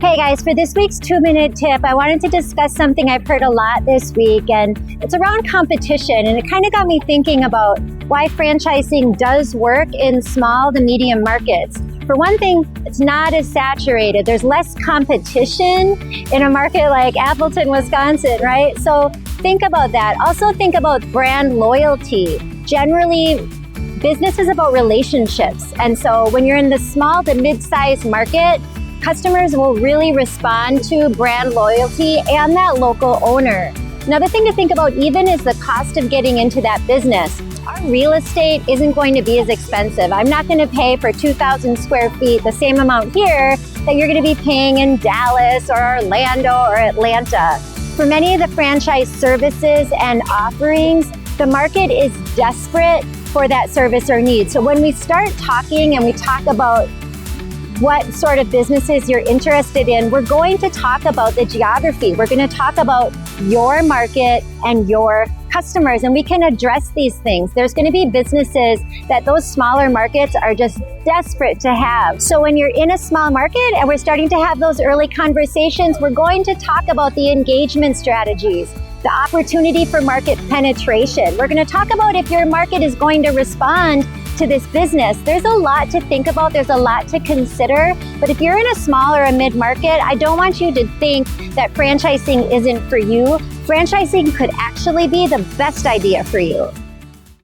Hey guys, for this week's 2-minute tip, I wanted to discuss something I've heard a lot this week, and it's around competition. And it kind of got me thinking about why franchising does work in small to medium markets. For one thing, it's not as saturated. There's less competition in a market like Appleton, Wisconsin, right? So think about that. Also think about brand loyalty. Generally, business is about relationships. And so when you're in the small to mid-sized market, customers will really respond to brand loyalty and that local owner. Another thing to think about even is the cost of getting into that business. Our real estate isn't going to be as expensive. I'm not going to pay for 2,000 square feet the same amount here that you're going to be paying in Dallas or Orlando or Atlanta. For many of the franchise services and offerings, the market is desperate for that service or need. So when we start talking and we talk about what sort of businesses you're interested in, we're going to talk about the geography. We're going to talk about your market and your customers, and we can address these things. There's going to be businesses that those smaller markets are just desperate to have. So when you're in a small market and we're starting to have those early conversations, we're going to talk about the engagement strategies, the opportunity for market penetration. We're going to talk about if your market is going to respond to this business. There's a lot to think about. There's a lot to consider. But if you're in a small or a mid-market, I don't want you to think that franchising isn't for you. Franchising could actually be the best idea for you.